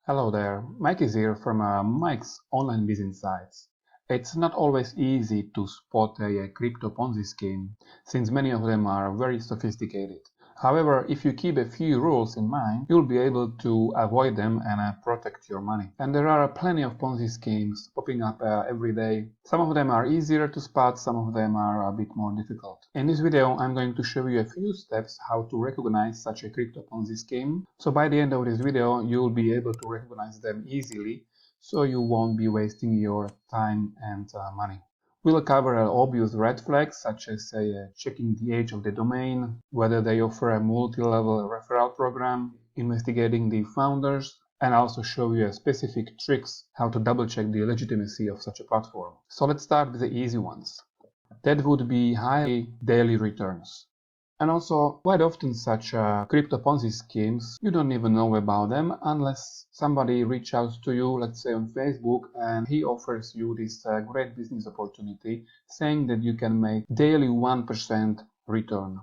Hello there, Mike is here from Mike's Online Business Sites. It's not always easy to spot a crypto Ponzi scheme, since many of them are very sophisticated. However, if you keep a few rules in mind, you'll be able to avoid them and protect your money. And there are plenty of Ponzi schemes popping up every day. Some of them are easier to spot, some of them are a bit more difficult. In this video, I'm going to show you a few steps how to recognize such a crypto Ponzi scheme. So by the end of this video, you'll be able to recognize them easily, so you won't be wasting your time and money. We'll cover obvious red flags, such as checking the age of the domain, whether they offer a multi-level referral program, investigating the founders, and also show you specific tricks how to double-check the legitimacy of such a platform. So let's start with the easy ones. That would be high daily returns. And also, quite often such crypto Ponzi schemes, you don't even know about them unless somebody reaches out to you, let's say on Facebook, and he offers you this great business opportunity, saying that you can make daily 1% return.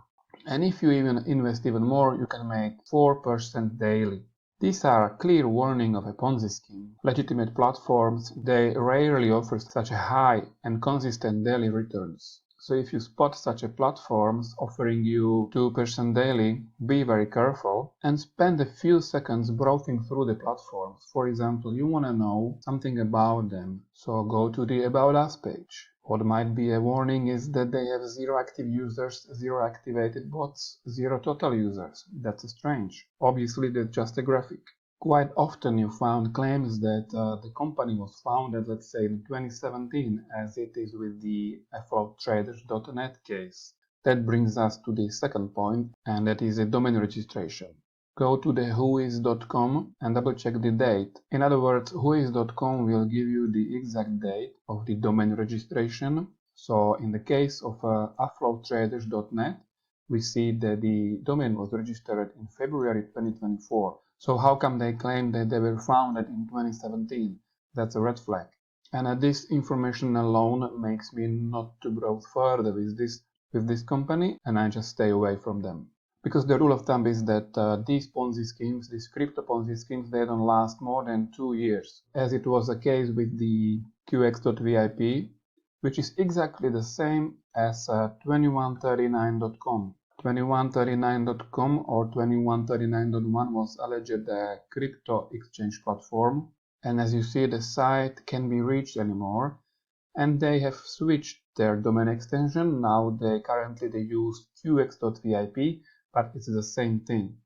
And if you even invest even more, you can make 4% daily. These are a clear warning of a Ponzi scheme. Legitimate platforms, they rarely offer such a high and consistent daily returns. So if you spot such a platforms offering you 2% daily, be very careful and spend a few seconds browsing through the platforms. For example, you want to know something about them, so go to the About Us page. What might be a warning is that they have 0 active users, 0 activated bots, 0 total users. That's strange. Obviously, that's just a graphic. Quite often you found claims that the company was founded, let's say, in 2017, as it is with the floattraders.net case. That brings us to the second point, and that is a domain registration. Go to the whois.com and double check the date. In other words, whois.com will give you the exact date of the domain registration. So in the case of floattraders.net, we see that the domain was registered in February 2024. So how come they claim that they were founded in 2017? That's a red flag. And this information alone makes me not to browse further with this company, and I just stay away from them. Because the rule of thumb is that these Ponzi schemes, these crypto Ponzi schemes, they don't last more than 2 years, as it was the case with the qx.vip, which is exactly the same as 2139.com. 2139.com or 2139.1 was alleged a crypto exchange platform, and as you see, the site can't be reached anymore, and they have switched their domain extension. Now they use qx.vip, but it's the same thing.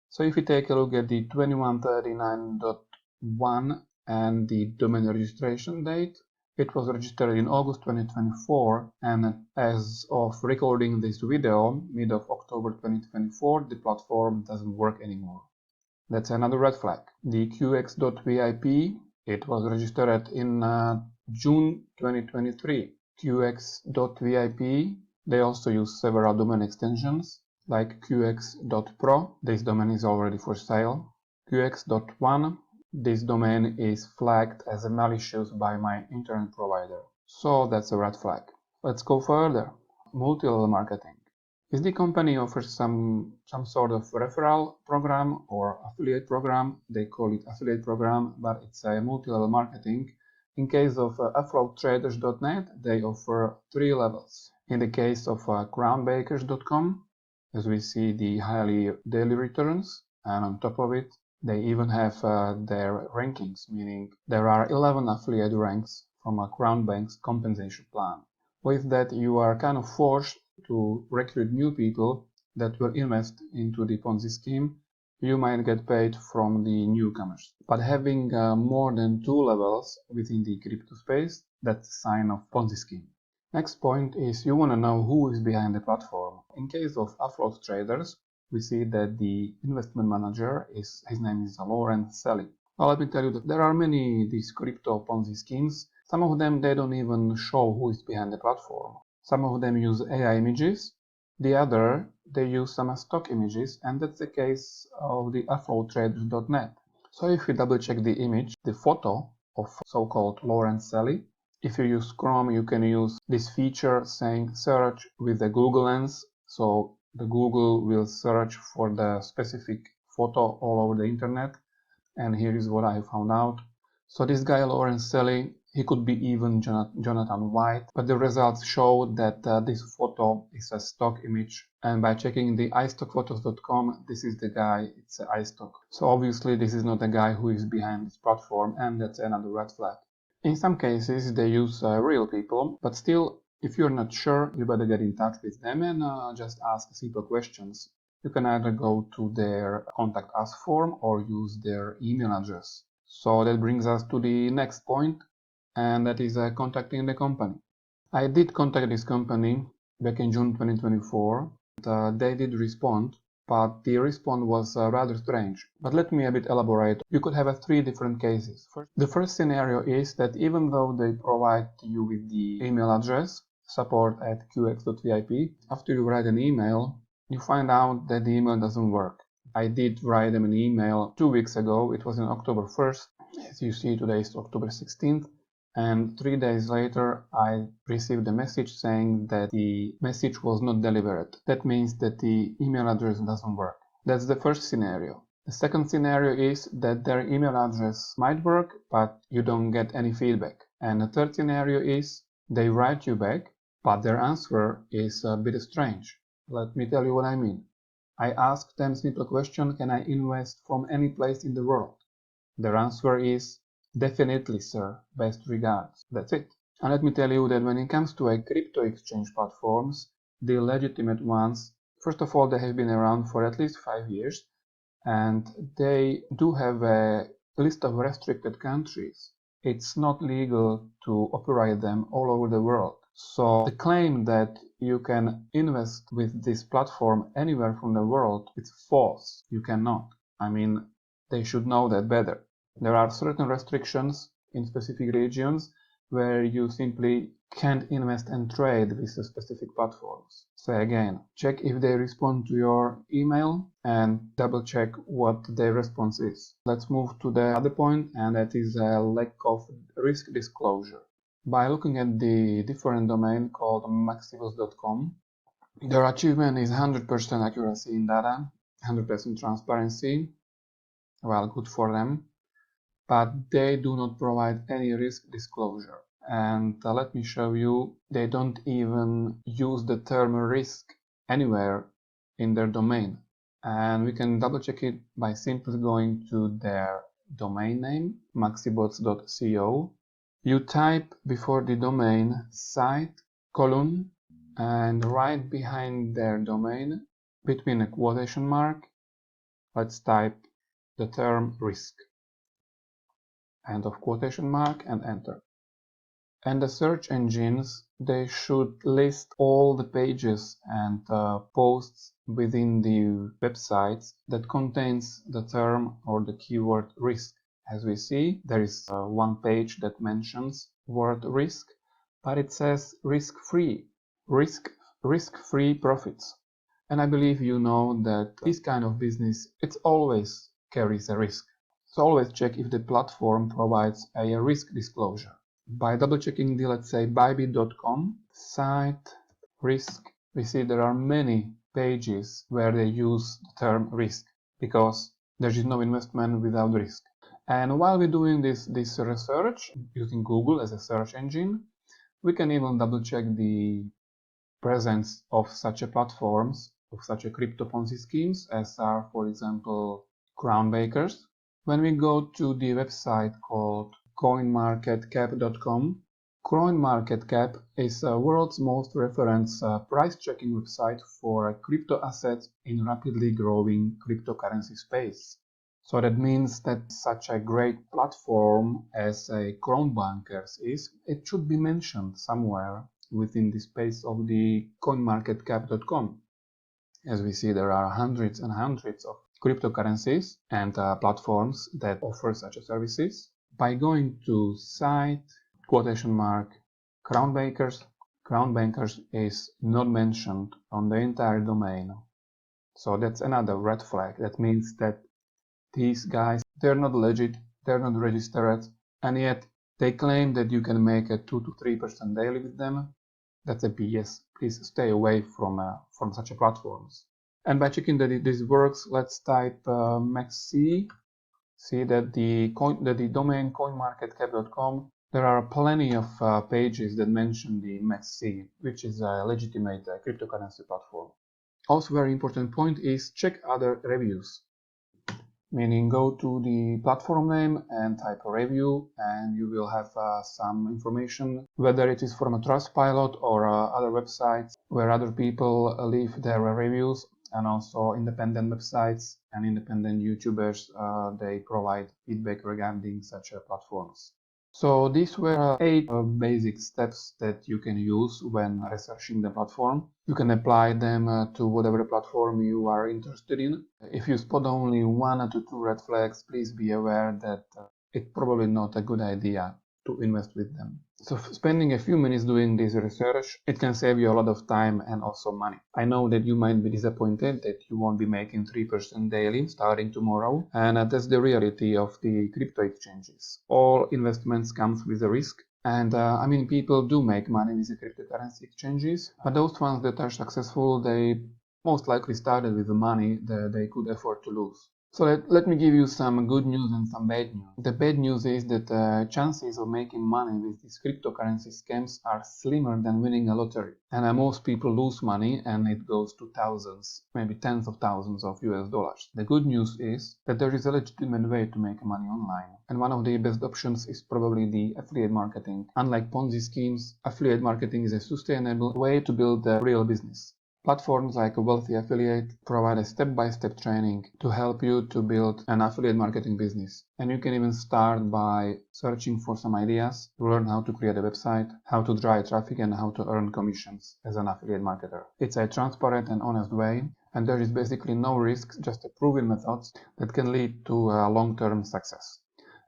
So if you take a look at the 2139.1 and the domain registration date, it was registered in August 2024, and as of recording this video, mid of October 2024, the platform doesn't work anymore. That's another red flag. The qx.vip, it was registered in June 2023. qx.vip, they also use several domain extensions, like qx.pro, this domain is already for sale. qx.1, this domain is flagged as malicious by my internet provider. So that's a red flag. Let's go further. Multi-level marketing. If the company offers some sort of referral program or affiliate program, they call it affiliate program, but it's a multi-level marketing. In case of floattraders.net, they offer 3 levels. In the case of crownbakers.com, as we see the highly daily returns, and on top of it, they even have their rankings, meaning there are 11 affiliate ranks from a Crown Bank's compensation plan. With that, you are kind of forced to recruit new people that will invest into the Ponzi scheme. You might get paid from the newcomers. But having more than 2 levels within the crypto space, that's a sign of Ponzi scheme. Next point is you want to know who is behind the platform. In case of Afloat Traders, we see that the investment manager his name is Lawrence Sally. Well, let me tell you that there are many these crypto Ponzi schemes. Some of them, they don't even show who is behind the platform. Some of them use AI images. The other, they use some stock images, and that's the case of the floattraders.net. So if you double check the image, the photo of so-called Lawrence Sally, if you use Chrome, you can use this feature saying search with the Google lens. So the Google will search for the specific photo all over the internet. And here is what I found out. So this guy Lawrence Selly, he could be even Jonathan White, but the results show that this photo is a stock image, and by checking the iStockPhotos.com, this is the guy, it's iStock. So obviously this is not the guy who is behind this platform, and that's another red flag. In some cases they use real people, but still, if you're not sure, you better get in touch with them and just ask simple questions. You can either go to their contact us form or use their email address. So that brings us to the next point, and that is contacting the company. I did contact this company back in June 2024. They did respond, but the response was rather strange. But let me a bit elaborate. You could have three different cases. The first scenario is that even though they provide you with the email address, support@qx.vip, after you write an email, you find out that the email doesn't work. I did write them an email 2 weeks ago. It was on October 1st. As you see, today is October 16th. And 3 days later, I received a message saying that the message was not delivered. That means that the email address doesn't work. That's the first scenario. The second scenario is that their email address might work, but you don't get any feedback. And the third scenario is they write you back, but their answer is a bit strange. Let me tell you what I mean. I asked them a simple question: can I invest from any place in the world? Their answer is, definitely, sir. Best regards. That's it. And let me tell you that when it comes to crypto exchange platforms, the legitimate ones, first of all, they have been around for at least 5 years, and they do have a list of restricted countries. It's not legal to operate them all over the world. So the claim that you can invest with this platform anywhere from the world, it's false. You cannot. I mean, they should know that better. There are certain restrictions in specific regions where you simply can't invest and trade with the specific platforms. So again, check if they respond to your email and double check what their response is. Let's move to the other point, and that is a lack of risk disclosure. By looking at the different domain called maxibus.com, their achievement is 100% accuracy in data, 100% transparency. Well, good for them. But they do not provide any risk disclosure. And let me show you, they don't even use the term risk anywhere in their domain. And we can double check it by simply going to their domain name, maxibots.co. You type before the domain site, colon, and right behind their domain, between a quotation mark, let's type the term risk. End of quotation mark and enter. And the search engines, they should list all the pages and posts within the websites that contains the term or the keyword risk. As we see, there is one page that mentions word risk, but it says risk-free, risk-free profits. And I believe you know that this kind of business, it always carries a risk. So always check if the platform provides a risk disclosure. By double checking the, let's say, bybit.com site risk, we see there are many pages where they use the term risk because there is no investment without risk. And while we're doing this research using Google as a search engine, we can even double check the presence of such a platforms, of such a crypto Ponzi schemes as are, for example, crown bakers. When we go to the website called CoinMarketCap.com, CoinMarketCap is the world's most referenced price-checking website for crypto assets in rapidly growing cryptocurrency space. So that means that such a great platform as a Crown Bankers is, it should be mentioned somewhere within the space of the CoinMarketCap.com. As we see, there are hundreds and hundreds of cryptocurrencies and platforms that offer such services. By going to site, quotation mark, Crown Bankers is not mentioned on the entire domain. So that's another red flag. That means that these guys, they're not legit, they're not registered, and yet they claim that you can make a 2 to 3% daily with them. That's a BS. Please stay away from such a platforms. And by checking that this works, let's type maxi see that the domain CoinMarketCap.com, there are plenty of pages that mention the MEXC, which is a legitimate cryptocurrency platform. Also, very important point is check other reviews. Meaning go to the platform name and type a review, and you will have some information, whether it is from a Trustpilot or other websites where other people leave their reviews, and also independent websites and independent YouTubers, they provide feedback regarding such platforms. So these were 8 basic steps that you can use when researching the platform. You can apply them to whatever platform you are interested in. If you spot only 1 to 2 red flags, please be aware that it's probably not a good idea to invest with them. So spending a few minutes doing this research, it can save you a lot of time and also money. I know that you might be disappointed that you won't be making 3% daily starting tomorrow, and that's the reality of the crypto exchanges. All investments comes with a risk. And I mean, people do make money with the cryptocurrency exchanges, but those ones that are successful, they most likely started with the money that they could afford to lose. So let me give you some good news and some bad news. The bad news is that chances of making money with these cryptocurrency scams are slimmer than winning a lottery. And most people lose money, and it goes to thousands, maybe tens of thousands of US dollars. The good news is that there is a legitimate way to make money online. And one of the best options is probably the affiliate marketing. Unlike Ponzi schemes, affiliate marketing is a sustainable way to build a real business. Platforms like a Wealthy Affiliate provide a step-by-step training to help you to build an affiliate marketing business. And you can even start by searching for some ideas to learn how to create a website, how to drive traffic, and how to earn commissions as an affiliate marketer. It's a transparent and honest way, and there is basically no risk, just a proven methods that can lead to long-term success.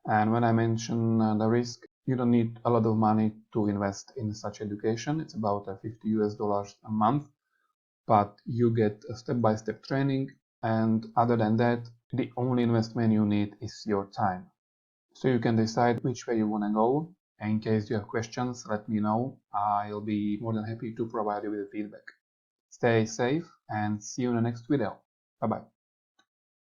And when I mention the risk, you don't need a lot of money to invest in such education. It's about $50 US a month. But you get a step-by-step training, and other than that, the only investment you need is your time. So you can decide which way you want to go. And in case you have questions, let me know. I'll be more than happy to provide you with feedback. Stay safe and see you in the next video. Bye bye.